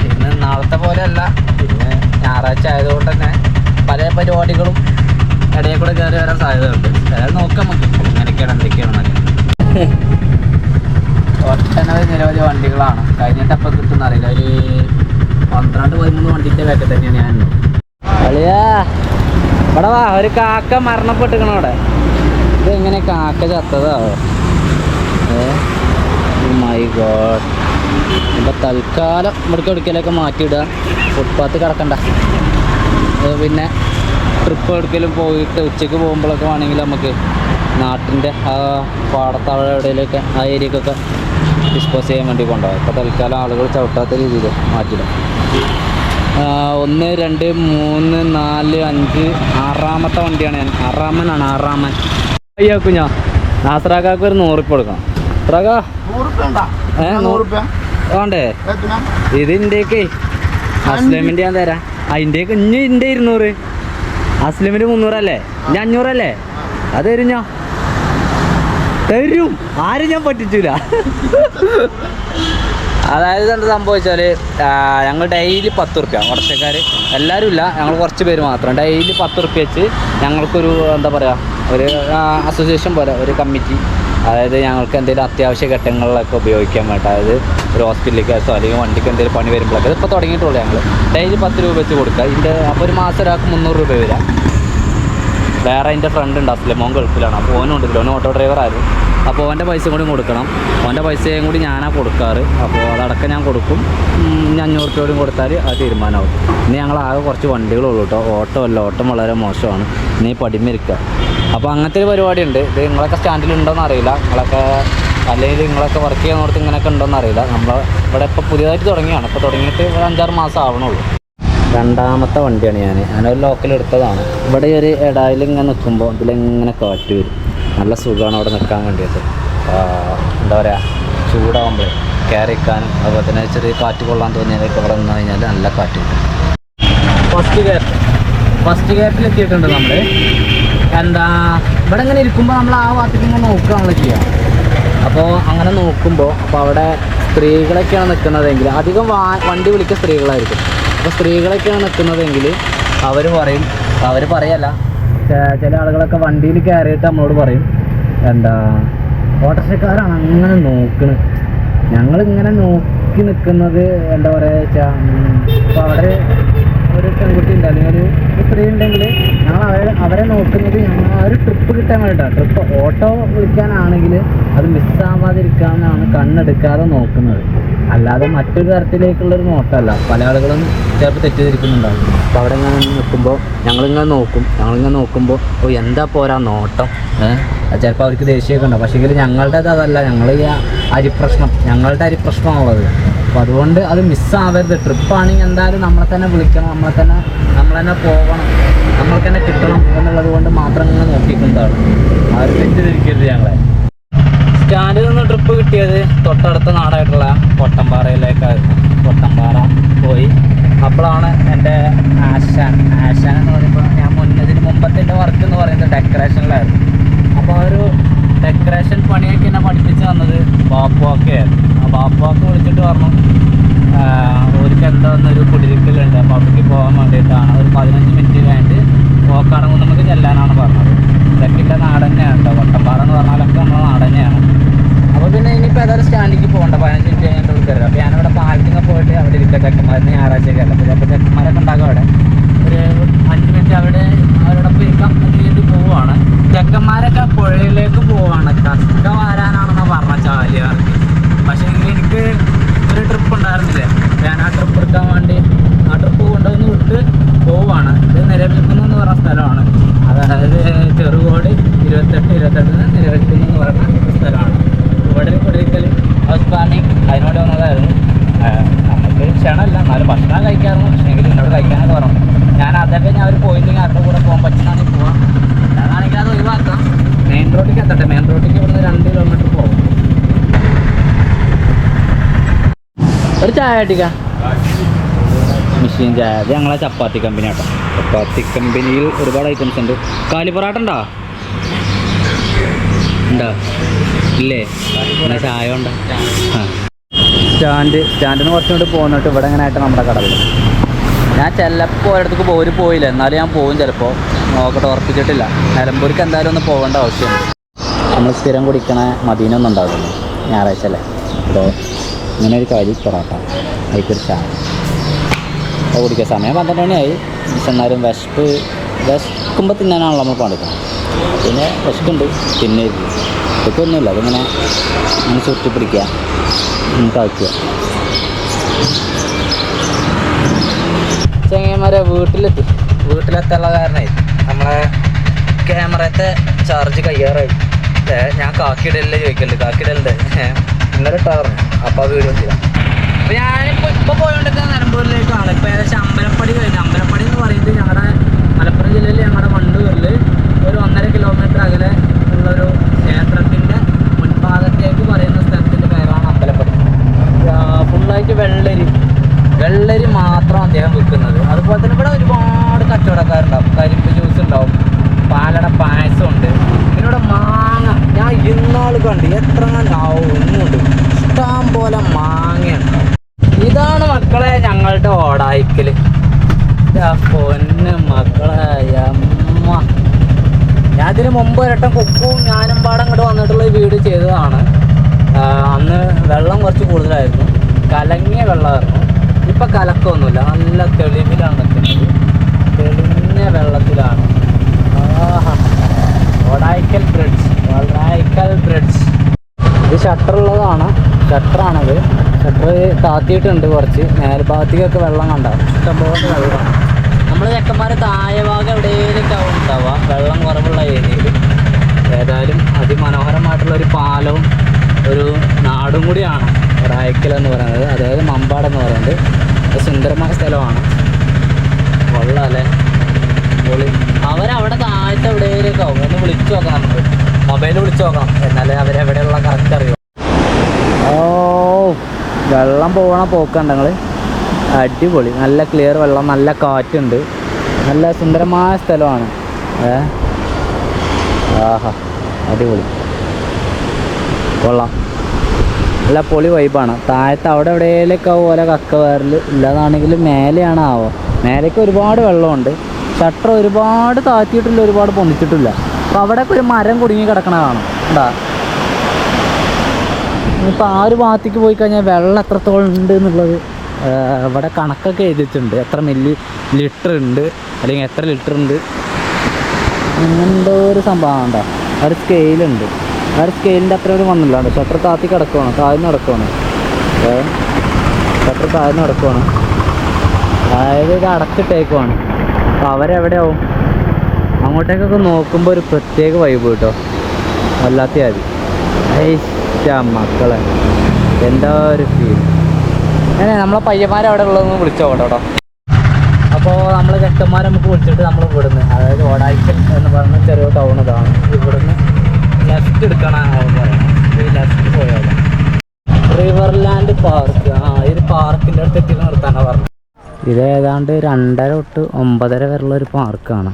ഇന്ന് നാളത്തെ പോലെയല്ല. പിന്നെ ഞായറാഴ്ച ആയതുകൊണ്ട് തന്നെ പല പരിപാടികളും ഇടയിൽ കൂടെ കയറി വരാൻ സാധ്യതയുണ്ട്. അതായത് നോക്കാം നമുക്ക് എന്തൊക്കെയാണെന്നൊക്കെ. നിരവധി വണ്ടികളാണ്. കഴിഞ്ഞിട്ട് അപ്പം കിട്ടുന്ന അറിയില്ല. ഒരു 12-13 വണ്ടിൻ്റെ ബാക്കിൽ തന്നെയാണ് ഞാൻ. അളിയാ ഇവിടെ വാ. ഒരു കാക്ക മരണപ്പെട്ടിരിക്കണം അവിടെ. ഇതെങ്ങനെ കാക്ക ചത്തതാവോ? My God. ഇപ്പം തൽക്കാലം ഇവിടേക്ക് എവിടേക്കലൊക്കെ മാറ്റിയിടുക. ഫുട്പാത്ത് കിടക്കണ്ട. പിന്നെ ട്രിപ്പ് എവിടേക്കെങ്കിലും പോയിട്ട് ഉച്ചയ്ക്ക് പോകുമ്പോഴൊക്കെ വേണമെങ്കിൽ നമുക്ക് നാട്ടിൻ്റെ ആ പാടത്തവിടെ എവിടെയൊക്കെ ആ ഏരിയക്കൊക്കെ ഡിസ്പോസ് ചെയ്യാൻ വേണ്ടി കൊണ്ടുപോകും. ഇപ്പോൾ തൽക്കാലം ആളുകൾ ചവിട്ടാത്ത രീതിയിൽ മാറ്റിയിടും. 1, 2, 3, 4, 5 6ാമത്തെ വണ്ടിയാണ് ഞാൻ. ആറാമൻ. അയ്യോ കുഞ്ഞാ, നാസറാക്കാക്ക് ഒരു 100 ഉറുപ്പിക കൊടുക്കണം. വേണ്ടേ? ഇതിൻ്റെയൊക്കെ അസ്ലമിൻ്റെ ഞാൻ തരാം. അതിൻ്റെയൊക്കെ ഇനി എൻ്റെ 200, അസ്ലമിൻ്റെ 300 അല്ലേ? ഇനി 500 അല്ലേ? അത് തരും. ആരും ഞാൻ പറ്റിച്ചില്ല. അതായത് എന്താ സംഭവിച്ചാൽ ഞങ്ങൾ ഡെയിലി 10 ഉറുപ്പിക ഓട്ടോറിക്ഷക്കാർ എല്ലാവരും ഇല്ല, ഞങ്ങൾ കുറച്ച് പേര് മാത്രം. ഡെയിലി 10 ഉറുപ്പിക വെച്ച് ഞങ്ങൾക്കൊരു എന്താ പറയുക, ഒരു അസോസിയേഷൻ പോലെ ഒരു കമ്മിറ്റി. അതായത് ഞങ്ങൾക്ക് എന്തെങ്കിലും അത്യാവശ്യ ഘട്ടങ്ങളിലൊക്കെ ഉപയോഗിക്കാൻ വേണ്ടി, അതായത് ഒരു ഹോസ്പിറ്റലിൽ കേസോ അല്ലെങ്കിൽ വണ്ടിക്ക് എന്തെങ്കിലും പണി വരുമ്പോഴൊക്കെ ഇതിപ്പോൾ തുടങ്ങിയിട്ടുള്ളൂ. ഞങ്ങൾ ഡെയിലി 10 രൂപ വെച്ച് കൊടുക്കുക. ഇതിൻ്റെ അപ്പോൾ ഒരു മാസം ഒരാൾക്ക് 300 രൂപ വരാം. വേറെ എൻ്റെ ഫ്രണ്ട് ഉണ്ട് അസ്ലമോൻ ഗൾഫിലാണ്. അപ്പോൾ ഓനും ഉണ്ടല്ലോ, ഓൻ ഓട്ടോ ഡ്രൈവറായിരുന്നു. അപ്പോൾ ഓൻ്റെ പൈസ കൂടി കൊടുക്കണം. ഓൻ്റെ പൈസയും കൂടി ഞാനാണ് കൊടുക്കാറ്. അപ്പോൾ അതടക്കം ഞാൻ കൊടുക്കും. 500 രൂപയോടും കൊടുത്താൽ അത് തീരുമാനമാവും. ഇനി ഞങ്ങളാകെ കുറച്ച് വണ്ടികളുള്ളൂ കേട്ടോ. ഓട്ടം വളരെ മോശമാണ്. ഇനി പടിമരിക്കുക. അപ്പോൾ അങ്ങനത്തെ ഒരു പരിപാടി ഉണ്ട്. ഇത് നിങ്ങളൊക്കെ സ്റ്റാൻഡിലുണ്ടോയെന്ന് അറിയില്ല. അല്ലെങ്കിൽ നിങ്ങളൊക്കെ വർക്ക് ചെയ്യുന്നിടത്ത് ഇങ്ങനെയൊക്കെ ഉണ്ടോയെന്ന് അറിയില്ല. നമ്മൾ ഇവിടെ ഇപ്പോൾ പുതിയതായിട്ട് തുടങ്ങിയാണ്. ഇപ്പോൾ തുടങ്ങിയിട്ട് 5-6 മാസം ആവണുള്ളൂ. 2ാമത്തെ വണ്ടിയാണ് ഞാനൊരു ലോക്കൽ എടുത്തതാണ്. ഇവിടെ ഒരു ഇടയിൽ ഇങ്ങനെ നിൽക്കുമ്പോൾ ഇതിലിങ്ങനെ കാറ്റ് വരും. നല്ല സുഖമാണ് അവിടെ നിൽക്കാൻ വേണ്ടിയിട്ട്. എന്താ പറയുക, ചൂടാകുമ്പോൾ കയറി നിൽക്കാനും അതുപോലെ തന്നെ ചെറിയ കാറ്റ് കൊള്ളാൻ തോന്നിയതൊക്കെ ഇവിടെ നിന്ന് കഴിഞ്ഞാൽ നല്ല കാറ്റ് കിട്ടും. ഫസ്റ്റ് ഗ്യാപ്പിൽ എത്തിയിട്ടുണ്ട് നമ്മൾ. ഇവിടെ ഇങ്ങനെ ഇരിക്കുമ്പോൾ നമ്മൾ ആ ഭാഗത്തേക്ക് ഇങ്ങനെ നോക്കുകയാണല്ലോ ചെയ്യുക. അപ്പോൾ അങ്ങനെ നോക്കുമ്പോൾ അവിടെ സ്ത്രീകളൊക്കെയാണ് നിൽക്കുന്നതെങ്കിൽ അധികം വണ്ടി വിളിക്കുക സ്ത്രീകളായിരിക്കും. അപ്പോൾ സ്ത്രീകളൊക്കെയാണ് നിൽക്കുന്നതെങ്കിൽ അവർ പറയല്ല, ചില ആളുകളൊക്കെ വണ്ടിയിൽ കയറിയിട്ട് നമ്മളോട് പറയും, ഓട്ടോറിക്ഷക്കാരാണ് അങ്ങനെ നോക്കുന്നത്. ഞങ്ങളിങ്ങനെ നോക്കി നിൽക്കുന്നത് എന്താ പറയുക വെച്ചാൽ, ഇപ്പോൾ അവിടെ ഒരു പെൺകുട്ടി ഉണ്ട് അല്ലെങ്കിൽ ഒരു സ്ത്രീ ഉണ്ടെങ്കിൽ ഞങ്ങൾ അവരെ നോക്കുന്നത് ഞങ്ങൾ ആ ഒരു ട്രിപ്പ് കിട്ടാൻ വേണ്ടിയിട്ടാണ്. ട്രിപ്പ് ഓട്ടോ വിളിക്കാനാണെങ്കിൽ അത് മിസ്സാവാതിരിക്കാനാണ് കണ്ണെടുക്കാതെ നോക്കുന്നത്. അല്ലാതെ മറ്റൊരു തരത്തിലേക്കുള്ളൊരു നോട്ടമല്ല. പല ആളുകളും ചിലപ്പോൾ തെറ്റിദ്ധരിക്കുന്നുണ്ടാവും. അപ്പോൾ അവിടെ ഇങ്ങനെ നിൽക്കുമ്പോൾ ഞങ്ങളിങ്ങനെ നോക്കുമ്പോൾ എന്താ പോരാ നോട്ടം, ചിലപ്പോൾ അവർക്ക് ദേഷ്യമൊക്കെ ഉണ്ടാവും. പക്ഷേ ഞങ്ങളുടെ അതല്ല, ഞങ്ങളുടെ അരിപ്രശ്നമാണുള്ളത്. അപ്പോൾ അതുകൊണ്ട് അത് മിസ്സാവരുത്. ട്രിപ്പാണെങ്കിൽ എന്തായാലും നമ്മളെ തന്നെ വിളിക്കണം, നമ്മൾ തന്നെ പോകണം, നമ്മൾക്ക് തന്നെ കിട്ടണം എന്നുള്ളത് കൊണ്ട് മാത്രം ഇങ്ങനെ നോക്കിക്കൊണ്ടാണ്. ആ ഒരു തെറ്റിദ്ധരിക്കരുത്. ഞങ്ങളെ സ്റ്റാൻഡിൽ നിന്ന് ട്രിപ്പ് കിട്ടിയത് തൊട്ടടുത്ത നാടായിട്ടുള്ള കൊട്ടമ്പാറയിലേക്കായിരുന്നു. കൊട്ടമ്പാറ പോയി. അപ്പോഴാണ് എൻ്റെ ആശാൻ എന്ന് പറയുമ്പോൾ ഞാൻ ഇതിന് മുമ്പത്തെ വർക്ക് എന്ന് പറയുന്നത് ഡെക്കറേഷനിലായിരുന്നു. അപ്പോൾ ആ ഒരു ഡെക്കറേഷൻ പണിയൊക്കെ എന്നെ പഠിപ്പിച്ച് തന്നത് ബാപ്പുവാക്കയായിരുന്നു. ആ ബാപ്പുവാക്ക് വിളിച്ചിട്ട് പറഞ്ഞു അവർക്ക് എന്താണെന്നൊരു കുടിരിക്കലുണ്ട്, അപ്പോൾ അവിടേക്ക് പോകാൻ വേണ്ടിയിട്ടാണ്. ഒരു 15 മിനിറ്റ് കഴിഞ്ഞിട്ട് പോക്കാടങ്ങും നമുക്ക് ചെല്ലാനാണ് പറഞ്ഞത്. ഇതൊക്കെ നാട് തന്നെയാണ് കേട്ടോ, കൊട്ടമ്പാറ എന്ന് പറഞ്ഞാലൊക്കെ നമ്മളെ നാട് തന്നെയാണ്. അപ്പോൾ പിന്നെ ഇനിയിപ്പോൾ ഏതായാലും സ്റ്റാൻഡിലേക്ക് പോകണ്ട, 15 മിനിറ്റ് കഴിഞ്ഞിട്ട് വിളിക്കരുത്. അപ്പോൾ ഞാനിവിടെ പാലത്തിങ്ങ് പോയിട്ട് അവിടെ ഇരിക്കുക. ചെക്കന്മാരിന് ഞായറാഴ്ചയൊക്കെയല്ല, അപ്പോൾ ചിലപ്പോൾ ചെക്കന്മാരൊക്കെ ഉണ്ടാകും അവിടെ. ഒരു 5 മിനിറ്റ് അവരോടൊപ്പം ഇരിക്കാം വേണ്ടി പോവുകയാണ്. ചെക്കന്മാരൊക്കെ പുഴയിലേക്ക് പോവുകയാണ്, കക്ക വരാനാണെന്ന് പറഞ്ഞ ചാലിയാർക്ക്. പക്ഷേ എനിക്ക് ഒരു ട്രിപ്പ് ഉണ്ടായിരുന്നില്ലേ, ഞാൻ ആ ട്രിപ്പ് എടുക്കാൻ വേണ്ടി ആ ട്രിപ്പ് കൊണ്ടുവന്ന് വിട്ട് പോവുകയാണ്. ഇത് നിലനിൽക്കുന്നു എന്ന് പറഞ്ഞ സ്ഥലമാണ്, അതായത് ചെറുകോട് 28 നിലനിൽക്കുന്നു എന്ന് പറഞ്ഞ സ്ഥലമാണ്. ഇവിടെ കുടിക്കൽ ഹൗസ് പ്ലാനിങ് അതിനോട് വന്നതായിരുന്നു. നമുക്ക് ക്ഷണമല്ല, എന്നാലും ഭക്ഷണം കഴിക്കാറുണ്ട്. പക്ഷേ എങ്കിലും എന്നോട് കഴിക്കാനൊക്കെ പറഞ്ഞു. ഞാൻ അതൊക്കെ അവർ പോയില്ലെങ്കിൽ അവരുടെ കൂടെ പോകാൻ പറ്റുന്നതാണെങ്കിൽ പോവാം, അതാണെങ്കിൽ അത് ഒഴിവാക്കാം. മെയിൻ റോഡിലേക്ക് എത്തട്ടെ. മെയിൻ റോഡിലേക്ക് ഇവിടുന്ന് 2 കിലോമീറ്റർ പോകും. ഒരു ചായ അടിക്കാം, മെഷീൻ ചായ. അത് ഞങ്ങളെ ചപ്പാത്തി കമ്പനി ആട്ടോ. ചപ്പാത്തി കമ്പനിയിൽ ഒരുപാട് ഐറ്റംസ് ഉണ്ട്. കാലിപ്പൊറാട്ട ഉണ്ടോ? ഇല്ലേ? എന്നാൽ ചായ ഉണ്ടോ? സ്റ്റാൻഡിന് കുറച്ചും കൂടി പോകുന്നിട്ട് ഇവിടെ എങ്ങനെ ആയിട്ട് നമ്മുടെ കടലിൽ ഞാൻ ചിലപ്പോൾ ഒരിടത്തേക്ക് പോയില്ല, എന്നാലും ഞാൻ പോകും ചിലപ്പോൾ. നോക്കട്ടെ, ഉറപ്പിച്ചിട്ടില്ല. നിലമ്പൂർക്ക് എന്തായാലും ഒന്ന് പോകേണ്ട ആവശ്യമുണ്ട്. നമ്മൾ സ്ഥിരം കുടിക്കണ മദീനൊന്നും ഉണ്ടാവില്ല ഞായറാഴ്ച അല്ലേ. അപ്പോൾ ഇങ്ങനെ ഒരു കാര്യം പൊറാട്ട, അതിക്കൊരു ചായ അപ്പോൾ കുടിക്കുക. സമയം 12 മണിയായി. പക്ഷെ എന്നാലും വിശക്കുമ്പോൾ തിന്നാനാണല്ലോ നമ്മൾ പണിക്കണം. പിന്നെ വിശക്കുണ്ട് പിന്നെ ഇതൊക്കെയൊന്നുമില്ല, അതിങ്ങനെ ചുറ്റി പിടിക്കുക, കളിക്കുക. ചെങ്ങന്മാരെ വീട്ടിലെത്തുള്ള കാരണമായി നമ്മളെ ക്യാമറത്തെ ചാർജ് കയ്യാറായി. ഞാൻ കാക്കിയിടലിൽ ചോദിക്കലുണ്ട്, കാക്കിയിടലുണ്ട് ഇന്നലെ ഇട്ടാറുണ്ട്. അപ്പോൾ ആ വീഡിയോ ചെയ്യാം. അപ്പോൾ ഞാനിപ്പോൾ പോയോണ്ടിരിക്കുന്ന നിലമ്പൂരിലേക്കാണ്. ഇപ്പോൾ ഏകദേശം അമ്പലപ്പടി കഴിഞ്ഞു. അമ്പലപ്പടി എന്ന് പറയുന്നത് ഞങ്ങളുടെ മലപ്പുറം ജില്ലയിൽ ഞങ്ങളുടെ വണ്ടൂരിൽ ഒരു 1.5 കിലോമീറ്റർ അകലെ ഉള്ളൊരു ക്ഷേത്രത്തിൻ്റെ മുൻഭാഗത്തേക്ക് പറയുന്ന സ്ഥലത്തിൻ്റെ പേരാണ് അമ്പലപ്പടി. ഫുള്ളായിട്ട് വെള്ളരി മാത്രം അദ്ദേഹം വിൽക്കുന്നത്. അതുപോലെ തന്നെ ഇവിടെ ഒരുപാട് കച്ചവടക്കാരുണ്ടാവും. കരിമ്പ് ജ്യൂസ് ഉണ്ടാവും, പാലട പായസം ഉണ്ട്. പിന്നെ ഇവിടെ മാങ്ങ ഞാൻ ഇന്നാൾ കണ്ട് എത്ര ഒന്നുമുണ്ട്, ഇഷ്ടം പോലെ മാങ്ങയുണ്ടാവും. ഇതാണ് മക്കളെ ഞങ്ങളുടെ ഓടായിക്കൽ. പൊന്ന് മക്കളെ അമ്മ, ഞാൻ ഇതിന് മുമ്പ് ഒരട്ടം കുക്കും ഞാനും പാടെ അങ്ങോട്ട് വന്നിട്ടുള്ള വീഡിയോ ചെയ്തതാണ്. അന്ന് വെള്ളം കുറച്ച് കൂടുതലായിരുന്നു, കലങ്ങിയ വെള്ളമായിരുന്നു. ഇപ്പം കലക്കമൊന്നുമില്ല, നല്ല തെളിവിലാണ് നിൽക്കുന്നത്, തെളിഞ്ഞ വെള്ളത്തിലാണ്. ഓടായിക്കൽ ബ്രിഡ്ജ് ഇത് ഷട്ടറുള്ളതാണ്, ഷട്ടറാണത്. ഷട്ടർ താത്തിയിട്ടുണ്ട് കുറച്ച്. മേൽഭാഗത്തേക്കൊക്കെ വെള്ളം കണ്ടാവും, ഇഷ്ടംപോലെ വെള്ളമാണ്. നമ്മൾ ചെക്കന്മാർ താഴെ ഭാഗം എവിടെയൊക്കെ ഉണ്ടാവുക, വെള്ളം കുറവുള്ള ഏരിയയിൽ. ഏതായാലും അതിമനോഹരമായിട്ടുള്ളൊരു പാലവും ഒരു നാടും കൂടിയാണ് ഒരായിക്കൽ എന്ന് പറയുന്നത്, അതായത് മമ്പാട് എന്ന് പറയുന്നത്. സുന്ദരമായ സ്ഥലമാണ്. വെള്ളം അല്ലേ പൊളി. അവരവിടെ താഴത്തെ എവിടെയൊക്കെ ആവും. ഒന്ന് വിളിച്ചു നോക്കാം, നമുക്ക് മൊബൈലിൽ വിളിച്ചു നോക്കാം, എന്നാലേ അവരെവിടെയുള്ള കറക്റ്റ് അറിയും. വെള്ളം പോകണ പോക്കുണ്ട് ഞങ്ങൾ. അടിപൊളി, നല്ല ക്ലിയർ വെള്ളം, നല്ല കാറ്റുണ്ട്, നല്ല സുന്ദരമായ സ്ഥലമാണ്. ആഹാ അടിപൊളി, കൊള്ളാം, നല്ല പൊളി വൈബാണ്. താഴത്ത് അവിടെ എവിടെയൊക്കെ ആവും ഓരോ കക്ക വേറൽ ഇല്ലാതാണെങ്കിൽ മേലെയാണ് ആവോ. മേലേക്ക് ഒരുപാട് വെള്ളമുണ്ട്. ഷട്ടർ ഒരുപാട് താഴ്ത്തിയിട്ടില്ല, ഒരുപാട് പൊന്നിച്ചിട്ടില്ല. അപ്പോൾ അവിടെയൊക്കെ ഒരു മരം കുടുങ്ങി കിടക്കണ കാണും എന്താ. ഇപ്പോൾ ആ ഒരു ഭാഗത്തേക്ക് പോയി കഴിഞ്ഞാൽ വെള്ളം എത്രത്തോളം ഉണ്ട് എന്നുള്ളത് ഇവിടെ കണക്കൊക്കെ എഴുതിയിട്ടുണ്ട്. എത്ര ലിറ്റർ ഉണ്ട്, അല്ലെങ്കിൽ എത്ര ലിറ്റർ ഉണ്ട്, അങ്ങനെന്തോ ഒരു സംഭവം ഉണ്ടോ. ആ ഒരു സ്കെയിലുണ്ട്, ആ ഒരു സ്കെയിലിൻ്റെ അത്ര ഒരു വന്നില്ലാണ്ട്. ഷട്ടർ താത്തി കിടക്കുവാണ്, താഴ്ന്ന് കിടക്കുവാണ്, ഷട്ടർ താഴ്ന്ന് കിടക്കുവാണ്. അതായത് ഇത് അടച്ചിട്ടേക്കുവാണ്. അപ്പോൾ അവരെവിടെയാവും, അങ്ങോട്ടേക്കൊക്കെ നോക്കുമ്പോൾ ഒരു പ്രത്യേക വൈബ് കേട്ടോ. വല്ലാത്ത ആദ്യം മക്കളെ എന്താ ഒരു ഫീൽ. അങ്ങനെ നമ്മളെ പയ്യന്മാരെ അവിടെ ഉള്ളതൊന്ന് വിളിച്ചോ കേട്ടോ. അപ്പോൾ നമ്മൾ ചെക്കന്മാരെ നമുക്ക് വിളിച്ചിട്ട് നമ്മൾ ഇവിടുന്ന്, അതായത് ഓടായിക്കൽ എന്ന് പറഞ്ഞ ചെറിയ ടൗൺ ഇതാണ്, ഇവിടുന്ന് ലെഫ്റ്റ് എടുക്കണം പറയുന്നത്. ലെഫ്റ്റ് പോയാൽ റിവർലാൻഡ് പാർക്ക്. ഈ ഒരു പാർക്കിൻ്റെ അടുത്ത് എത്തി നിർത്താനാണ് പറഞ്ഞത്. ഇത് ഏതാണ്ട് 2:30 തൊട്ട് 9:30 വരെയുള്ള ഒരു പാർക്കാണ്.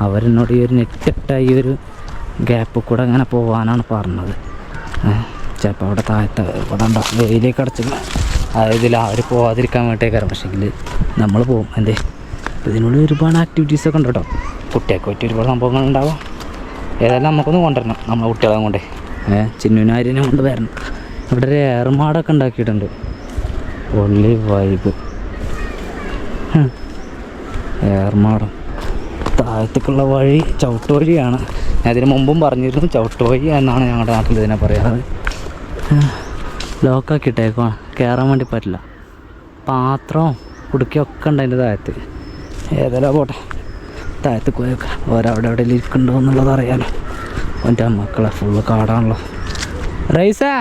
അവരെന്നോട് ഈ ഒരു നെറ്റിട്ട ഈ ഒരു ഗ്യാപ്പിൽ കൂടെ അങ്ങനെ പോകാനാണ് പറഞ്ഞത്. ചിലപ്പോൾ അവിടെ താഴത്തെ ഇവിടെ ഉണ്ടോ വെയിലേക്ക് അടച്ചില്ല, അതായത് ഇതിൽ അവർ പോകാതിരിക്കാൻ വേണ്ടിയിട്ടാണ്. പക്ഷേങ്കിൽ നമ്മൾ പോകും. എന്തേ ഇതിനുള്ളിൽ ഒരുപാട് ആക്ടിവിറ്റീസൊക്കെ ഉണ്ട് കേട്ടോ. കുട്ടികൾക്ക് പറ്റി ഒരുപാട് സംഭവങ്ങളുണ്ടാവാം. ഏതായാലും നമുക്കൊന്ന് കൊണ്ടുവരണം നമ്മളെ കുട്ടികളെ കൊണ്ട്. ചിന്നുനാരിനെ കൊണ്ട് വരണം. ഇവിടെ ഒരു ഏർമാടൊക്കെ ഉണ്ടാക്കിയിട്ടുണ്ട്. Only vibe ഏർമാടം. താഴത്തേക്കുള്ള വഴി ചവിട്ട് വഴിയാണ്. ഞാൻ ഇതിന് മുമ്പും പറഞ്ഞിരുന്നു ചവിട്ട് വഴി എന്നാണ് ഞങ്ങളുടെ നാട്ടിൽ ഇതിനെ പറയാറ്. ലോക്കാക്കിയിട്ടേക്കുവാണ്, കയറാൻ വേണ്ടി പറ്റില്ല. പാത്രവും കുടുക്കിയൊക്കെ ഉണ്ട് അതിൻ്റെ താഴത്ത്. ഏതെല്ലാം പോട്ടെ, താഴത്ത് പോയൊക്കെ ഓരവിടെ എവിടെ ഇരിക്കുന്നുണ്ടോ എന്നുള്ളത് അറിയാലോ. എൻ്റെ മക്കളെ ഫുള്ള് കാടാണല്ലോ. റൈസേ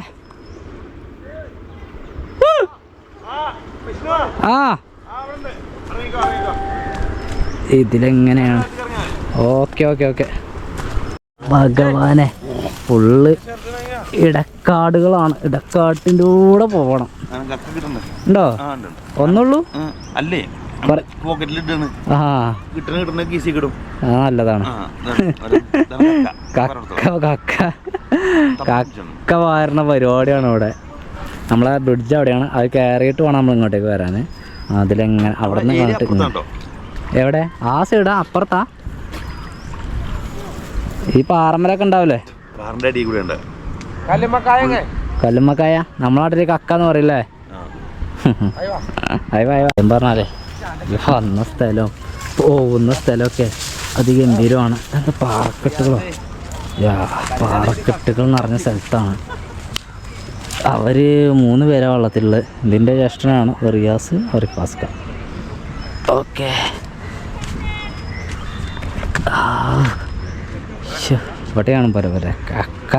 ഇതിലെങ്ങനെയാണ്? Okay okay okay. ഭഗവാനെ ഫുള്ള് ഇടക്കാടുകളാണ്. ഇടക്കാട്ടിൻ്റെ കൂടെ പോകണം. ഉണ്ടോ? ഒന്നുള്ളൂ. നല്ലതാണ്. കക്ക വാരണ പരിപാടിയാണ് ഇവിടെ. നമ്മളെ ബ്രിഡ്ജ് അവിടെയാണ്, അത് കയറിയിട്ട് വേണം നമ്മൾ ഇങ്ങോട്ടേക്ക് വരാൻ. അതിലെങ്ങനെ അവിടെ നിന്ന് കണ്ടിട്ട് എവിടെ ആ സൈഡാ അപ്പുറത്താ ഈ പാറമലൊക്കെ ഉണ്ടാവില്ലേ? കല്ലുമ്മക്കായ നമ്മളാട്ടിലേക്ക് കക്ക എന്ന് പറയില്ലേ? അയ്യോ പറഞ്ഞാലേ വന്ന സ്ഥലവും പോകുന്ന സ്ഥലമൊക്കെ അതിഗംഭീരമാണ്. എന്താ പാറക്കെട്ടുകളോ? പാറക്കെട്ടുകൾ നിറഞ്ഞ സ്ഥലത്താണ്. അവർ 3 പേരാ വെള്ളത്തിലുള്ളത്. ഇതിൻ്റെ ജ്യേഷ്ഠനാണ് റിയാസ് റിഫാസ്ക. ഓക്കെ ഇവിടെയാണ് പരവരെ കക്ക.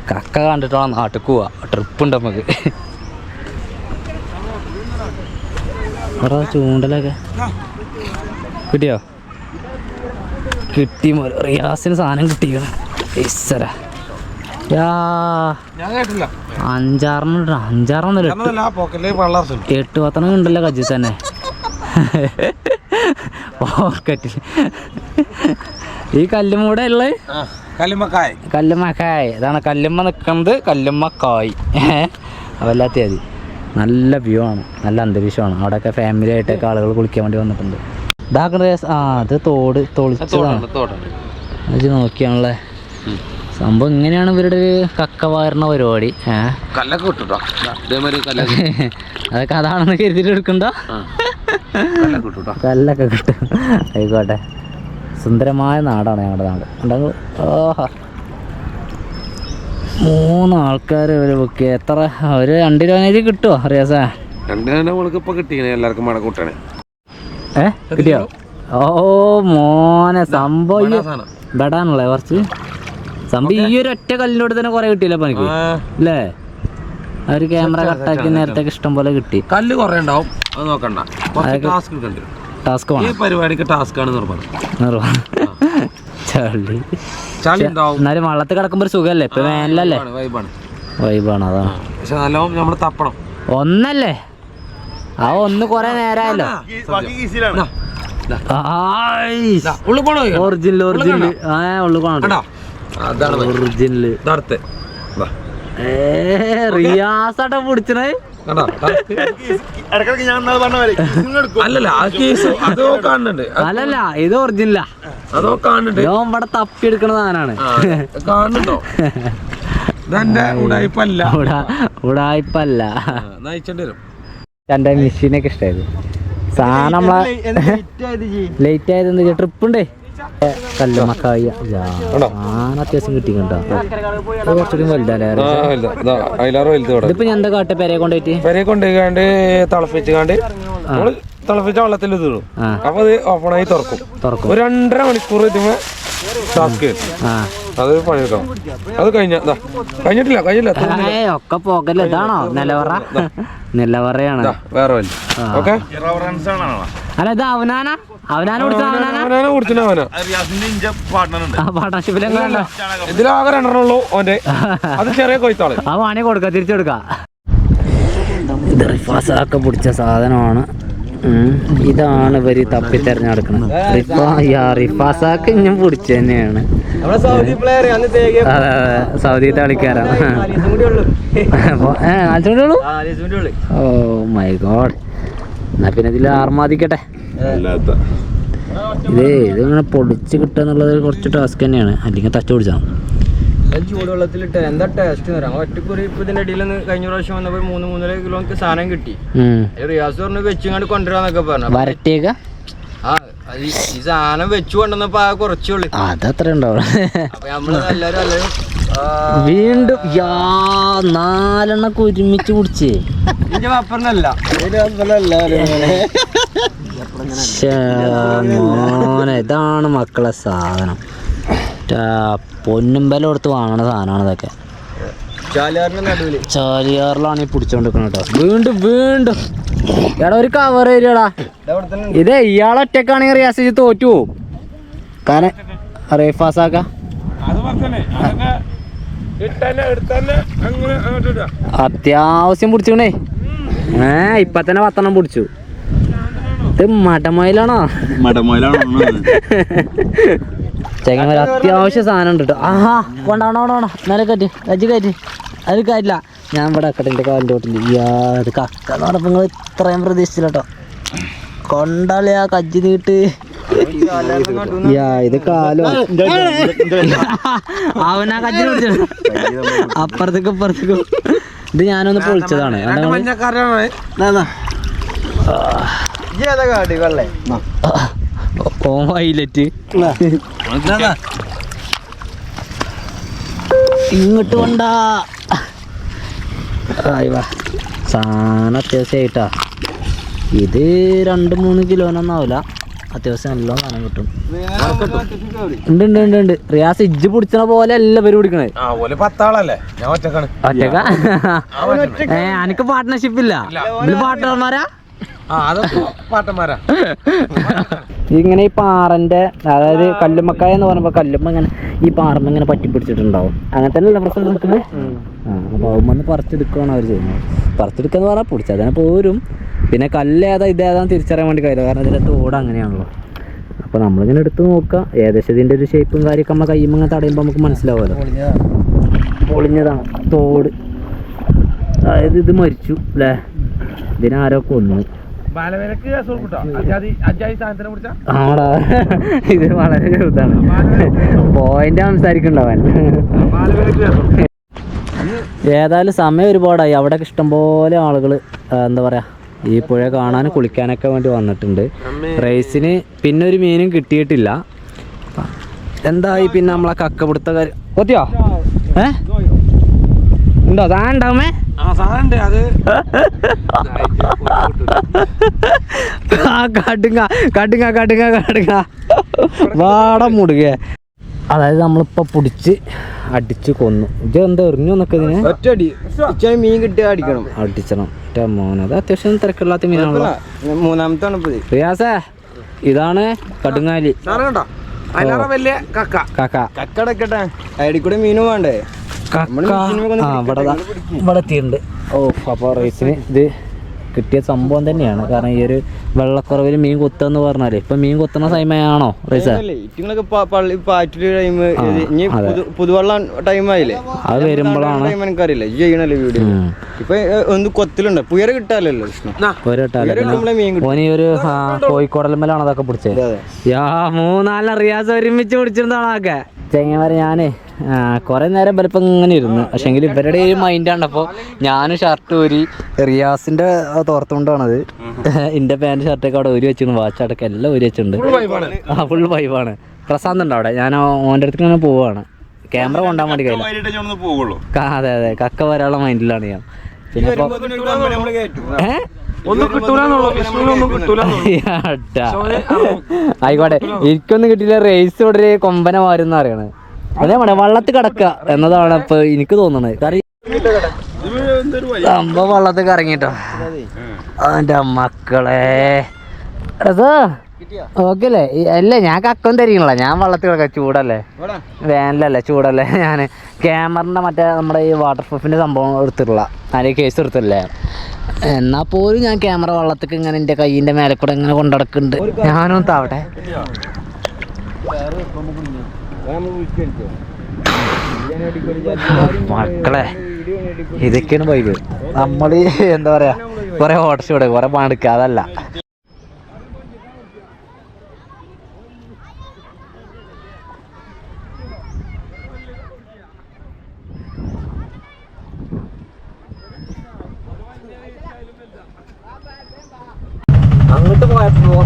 കക്ക കണ്ടിട്ടാണ് നാട്ടിൽ പോവാ. ട്രിപ്പുണ്ട് നമുക്ക്. ഇവിടെ ചൂണ്ടലൊക്കെ കിട്ടിയോ? കിട്ടി. റിയാസിന് സാധനം കിട്ടിയാണ്. ഈശ്വര 5-6 8-10 ഉണ്ടല്ലോ കജ്ജി തന്നെ പോക്കറ്റിൽ. ഈ കല്ലുമ്മൂടെ ഉള്ളത് കല്ലുമ്മക്കായ്. ഇതാണ് കല്ലുമ്മ നിൽക്കുന്നത്. കല്ലുമ്മക്കായ് വല്ലാത്ത മതി. നല്ല വ്യൂ ആണ്, നല്ല അന്തരീക്ഷമാണ്. അവിടെയൊക്കെ ഫാമിലി ആയിട്ടൊക്കെ ആളുകൾ കുളിക്കാൻ വേണ്ടി വന്നിട്ടുണ്ട്. ഇതാക്കുന്നത് അത് തോട് തോളിച്ചതാണ്. അത് നോക്കിയാണല്ലേ സംഭവം. ഇങ്ങനെയാണ് ഇവരുടെ ഒരു കക്ക വാരണ പരിപാടി. അതൊക്കെ അതാണെന്ന് കരുതിയിട്ട് എടുക്കണ്ട. കല്ലൊക്കെ കിട്ടും. ആയിക്കോട്ടെ. സുന്ദരമായ നാടാണ് ഞങ്ങളുടെ നാട്. ഉണ്ടെങ്കിൽ 3 ആൾക്കാർ ഒരു ബുക്ക്. എത്ര ഒരു 2 രൂപ കിട്ടുമോ റിയാസേ? കിട്ടിയോ? ഓ മോനെ സംഭവം ബെടാണല്ലേ കുറച്ച് സംഭവം. ഈ ഒരു ഒറ്റ കല്ലിനോട് തന്നെ കുറെ കിട്ടിയില്ല അപ്പൊ എനിക്ക് അല്ലേ? അവര് ക്യാമറ കട്ടാക്കി നേരത്തേക്ക് ഇഷ്ടം പോലെ കിട്ടി. കല്ല് കുറെ ഉണ്ടാവും, അത് നോക്കണ്ട. ടാസ്ക് പരിപാടിക്ക് ടാസ്ക് ആണ് എന്നാലും വള്ളത്തിൽ കിടക്കുമ്പോ ഒരു സുഖല്ലേ? ഇപ്പൊ വേനലല്ലേ? വൈബാണ്. അതാണ്. പക്ഷെ നല്ലോണം നമ്മള് തപ്പണം. ഒന്നല്ലേ ആ ഒന്ന് കൊറേ നേരമല്ലോ. ഒറിജിനൽ ഒറിജിനൽ ഉള്ളു പോണോ? ഒറിജിനല് റിയാസാട്ട പിടിച്ചത്. അല്ലല്ല ഇത് ഒറിജിനലാ. അതോ കാണുന്നുണ്ട്. ഇവിടെ തപ്പിയെടുക്കണ സാധനാണ്. കാണുന്നുണ്ടോ? ഉടായ്പല്ല. എന്റെ മെഷീനൊക്കെ ഇഷ്ടായത് സാധനം. നമ്മളെ ലേറ്റ് ആയത് എന്താ ട്രിപ്പ് ഉണ്ടേ. കല്ലുമ്മക്കായ സാധനം അത്യാവശ്യം കിട്ടിക്കണ്ടോ? കുറച്ചുകൂടി വലുതല്ലേ? ഇതിപ്പോ ഞാൻ എന്താ കാട്ടെ? പെരയെ കൊണ്ടുപോയിക്കാണ്ട് തിളപ്പിച്ചാണ്ട് തിളപ്പിച്ച വെള്ളത്തിൽ ഇടും. അപ്പൊ അത് ഓപ്പണായി തുറക്കും. ഒരു 2.5 മണിക്കൂർ ഇതുമേ ടാസ്ക്. അത് പണിയെടുക്കണം. അത് കഴിഞ്ഞിട്ടില്ല. ഒക്കെ പോകല്ല. ഇതാണോ നെല്ലവറയാണ് വേറെ വല്ല. ഓക്കെ, അല്ല ഇത് അവനാന പാർട്ണർഷിപ്പിൽ ഇതിലാകെ 2 ഉള്ളൂ ഓന്റെ. അത് ചെറിയ കൊയ്ത്താള്. ആ വാണി കൊടുക്ക, തിരിച്ചു കൊടുക്ക. ഇത് റിഫാസൊക്കെ പിടിച്ച സാധനമാണ്. ഇതാണ് ഇവര് തപ്പി തെരഞ്ഞെടുക്കുന്നത്. റിഫാസാക്ക് ഇഞ്ഞും പിടിച്ച തന്നെയാണ്. അതെ, സൗദിത്തെ കളിക്കാരാണ്. Oh my God. എന്നാ പിന്നെ ഇതിൽ ആർമാദിക്കട്ടെ. ഇതിങ്ങനെ പൊടിച്ച് കിട്ടുക എന്നുള്ളത് കുറച്ച് ടാസ്ക് തന്നെയാണ്. അല്ലെങ്കിൽ തച്ചു പിടിച്ചാൽ ചൂടുവെള്ളത്തിലിട്ട് എന്താ ടേസ്റ്റ് ഒറ്റക്കുറി ഇപ്പൊ ഇതിന്റെ ഇടയിൽ കഴിഞ്ഞ പ്രാവശ്യം വന്നപ്പോ 3-3.5 കിലോ സാധനം കിട്ടി. റിയാസ് പറഞ്ഞു വെച്ചുകൊണ്ട് കൊണ്ടുവരാന്നൊക്കെ പറഞ്ഞു. വരട്ടിയേക്ക ഈ സാധനം വെച്ചു കൊണ്ടുവന്നപ്പോ കുറച്ചുള്ളു. അതത്ര ഉണ്ടാവും. അപ്പൊ നമ്മള് എല്ലാരും വീണ്ടും 4 ഒരുമിച്ച് കുടിച്ചേ. പപ്പറിനല്ല മോനെ, ഇതാണ് മക്കളെ സാധനം. പൊന്നും ബല കൊടുത്ത് വാങ്ങണ സാധനമാണ് ഇതൊക്കെ. ചാലിയാറിലാണ് ഈ പിടിച്ചോണ്ടിരിക്കുന്നത് കേട്ടോ. വീണ്ടും എടാ ഒരു കവർ തരുടാ. ഇതേ ഇയാളൊറ്റക്കാണെങ്കിൽ റിയാസ് തോറ്റു പോവും. കാരണം റേഫാസാക്ക അത്യാവശ്യം പിടിച്ചേ. ഇപ്പൊ തന്നെ 10 പിടിച്ചു. ഇത് മടമയിലാണോ? ചെങ്ങന്മാർ അത്യാവശ്യം സാധനം ഉണ്ട് കേട്ടോ. ആഹാ കൊണ്ടോണോ നേരെ കയറ്റി കയറ്റി. അത് കാര്യമില്ല, ഞാൻ ഇവിടെ വെക്കട്ടെ എൻ്റെ കാലിൻ്റെ തോട്ടിൽ. ഇത് കക്ക നടപ്പം നിങ്ങൾ ഇത്രയും പ്രതീക്ഷിച്ചില്ല കേട്ടോ. കൊണ്ടാളിയാ കജ്ജി നീട്ട്. ഇത് കാലോ അവനാ കജ്ജി പിടിച്ചു. അപ്പുറത്തേക്കും ഇത് ഞാനൊന്ന് പൊളിച്ചതാണ്. ഹൈലൈറ്റ് ഇങ്ങോട്ട് കൊണ്ടാ. സാധനം അത്യാവശ്യമായിട്ടാ. ഇത് 2-3 കിലോനൊന്നാവില്ല. അത്യാവശ്യം നല്ല സാധനം കിട്ടും. ഉണ്ട്. റിയാസ് ഇജ്ജ് പിടിച്ചണ പോലെ എല്ലാവരും പിടിക്കണേ. ഒറ്റക്ക എനിക്ക് പാർട്ട്ണർഷിപ്പ് ഇല്ല. പാർട്ട്ണർമാരാ ഇങ്ങനെ ഈ പാറന്റെ, അതായത് കല്ലുമ്മക്കായ എന്ന് പറയുമ്പോ കല്ലുമ്മ ഇങ്ങനെ ഈ പാറമ്മ ഇങ്ങനെ പറ്റിപ്പിടിച്ചിട്ടുണ്ടാവും. അങ്ങനെ തന്നെയല്ല പ്രശ്നം നിൽക്കുന്നത്. അപ്പൊ അവന്ന് പറിച്ചെടുക്കുകയാണ് അവർ ചെയ്യുന്നത്. പറിച്ചെടുക്കാന്ന് പറഞ്ഞാൽ പിടിച്ചാൽ തന്നെ പോരും. പിന്നെ കല്ലേതാ ഇതേതാന്ന് തിരിച്ചറിയാൻ വേണ്ടി കഴിയില്ല. കാരണം ഇതിന്റെ തോട് അങ്ങനെയാണല്ലോ. അപ്പൊ നമ്മളിങ്ങനെ എടുത്ത് നോക്കുക. ഏകദേശം ഇതിന്റെ ഒരു ഷേപ്പും കാര്യമൊക്കെ നമ്മൾ കയ്യുമ്പോൾ ഇങ്ങനെ തടയുമ്പോൾ നമുക്ക് മനസ്സിലാവുമല്ലോ. പൊളിഞ്ഞതാണ് തോട്. അതായത് ഇത് മരിച്ചു അല്ലേ? ഇതിനാരോ കൊന്നു. ആടാ, ഇത് വളരെ ചെറുതാണ്. പോയിന്റ് സംസാരിക്കണ്ടാവാൻ. ഏതായാലും സമയം ഒരുപാടായി. അവിടെ ഇഷ്ടംപോലെ ആളുകൾ എന്താ പറയാ ഈ പുഴ കാണാനും കുളിക്കാനൊക്കെ വേണ്ടി വന്നിട്ടുണ്ട്. റേസിന് പിന്നെ ഒരു മീനും കിട്ടിയിട്ടില്ല. എന്തായി പിന്നെ നമ്മളെ കക്ക പിടുത്ത കാര്യം കൊത്തിയോ? ഉണ്ടോ? സാധനം ഉണ്ടാവുമേ? കടുങ്ങ വാടം മുടുക. അതായത് നമ്മളിപ്പോ പിടിച്ച് അടിച്ച് കൊന്നു. ഇത് എന്താ എറിഞ്ഞു എന്നൊക്കെ ഇതിന് മീൻ കിട്ടിയാ അടിക്കണം. അടിച്ചണം മോനെ. അത് അത്യാവശ്യം തിരക്കില്ലാത്ത മീനാണല്ലോ. മൂന്നാമത്തെ റിയാസേ, ഇതാണ് കടുങ്ങാലി. കക്കടക്കട്ടെ അടിക്കൂടെ മീനും വേണ്ടേ? ഇവിടെ എത്തിയിട്ടുണ്ട്. അപ്പോൾ റേസിന് ഇത് കിട്ടിയ സംഭവം തന്നെയാണ്. കാരണം ഈ ഒരു വെള്ളക്കുറവിൽ മീൻ കൊത്തുകയെന്ന് പറഞ്ഞാല് ഇപ്പൊ മീൻ കൊത്തുന്ന സമയമാണോ റേസ്? പുതുവെള്ളം ടൈം ആയില്ലേ? അത് വരുമ്പോഴാണ് എനിക്കറിയില്ലേ ചെയ്യണല്ലേ വീഡിയോ. ഇപ്പൊ ഒന്ന് കൊത്തിലുണ്ട്. പുയര കിട്ടാലല്ലോ ഓന് ഒരു കോഴിക്കോടൽമേലാണ് അതൊക്കെ പിടിച്ചത്. 3-4 റിയാസ് ഒരുമിച്ച് പിടിച്ചിരുന്നതാണ് അതൊക്കെ. ചെങ്ങന്മാരെ ഞാനേ കുറെ നേരം വലപ്പം ഇങ്ങനെ ഇരുന്നു. പക്ഷെങ്കിൽ ഇവരുടെ ഒരു മൈൻഡാണ്. അപ്പോൾ ഞാനും ഷർട്ട് ഊരി, റിയാസിന്റെ തോർത്തുകൊണ്ടാണത്. എന്റെ പാൻറ് ഷർട്ടൊക്കെ അവിടെ ഊരി വെച്ചിരുന്നു. വാച്ച് അടക്കം എല്ലാം ഊരി വെച്ചിട്ടുണ്ട്. ഫുൾ വൈബാണ്. പ്രസാദ് ഉണ്ട് അവിടെ. ഞാൻ ഓൻ്റെ അടുത്ത് ഇങ്ങനെ പോവാണ്. ക്യാമറ കൊണ്ടാൻ വേണ്ടി കഴിയില്ല. അതെ കക്ക വരാനുള്ള മൈൻഡിലാണ് ഞാൻ. പിന്നെ ആയിക്കോട്ടെ, എനിക്കൊന്നും കിട്ടിയില്ല. റേസ് ഇവിടെ കൊമ്പന മാറുന്ന അറിയണത്. അതേ വേണേ വള്ളത്തിൽ കിടക്കുക എന്നതാണ് ഇപ്പൊ എനിക്ക് തോന്നുന്നത്. കാരണം സംഭവം വള്ളത്തിൽ കറങ്ങിട്ടോ അവന്റെ മക്കളെ ഓക്കെ അല്ലേ? അല്ലേ ഞാൻ കക്കം തരികണല്ല, ഞാൻ വള്ളത്തിൽ കിടക്കാം. ചൂടല്ലേ, വേനലല്ലേ, ചൂടല്ലേ. ഞാൻ ക്യാമറിൻ്റെ മറ്റേ നമ്മുടെ ഈ വാട്ടർ പ്രൂഫിൻ്റെ സംഭവം എടുത്തിട്ടുള്ള അതിൻ്റെ കേസ് എടുത്തില്ലേ. എന്നാൽ പോലും ഞാൻ ക്യാമറ വള്ളത്തേക്ക് ഇങ്ങനെ എൻ്റെ കയ്യിൻ്റെ മേലെ കൂടെ ഇങ്ങനെ കൊണ്ടുനടക്കുന്നുണ്ട്. ഞാനും താവട്ടെ മക്കളെ. ഇതൊക്കെയാണ് വൈബ്. നമ്മൾ എന്താ പറയാ, കുറെ ഓട്ടർഷൂടെ കുറെ പണിയെടുക്കുക, അതല്ല. അങ്ങോട്ട് പോയപ്പോ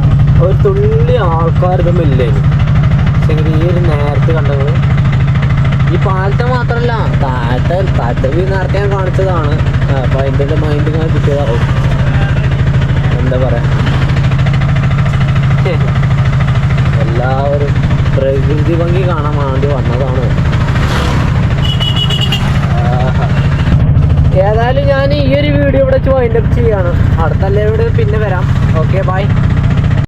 ഒരു തുള്ളി ആൾക്കാരൊന്നും ഇല്ലേന്. പക്ഷെ ഈ ഒരു നേരത്തെ കണ്ടത് ഈ പാലത്തെ മാത്രമല്ല, താഴത്തെ നേരത്തെ ഞാൻ കാണിച്ചതാണ്. അപ്പൊ അതിൻ്റെ മൈൻഡ് ഇങ്ങനെ കിട്ടിയതാവും. എന്താ പറയാ, എല്ലാവരും പ്രകൃതി ഭംഗി കാണാൻ വേണ്ടി വന്നതാണ്. ഏതായാലും ഞാൻ ഈ ഒരു വീഡിയോ ഇവിടെ വെച്ച് വൈൻഡപ്പ് ചെയ്യാണ്. അടുത്ത എല്ലാവരും പിന്നെ വരാം. Okay, by.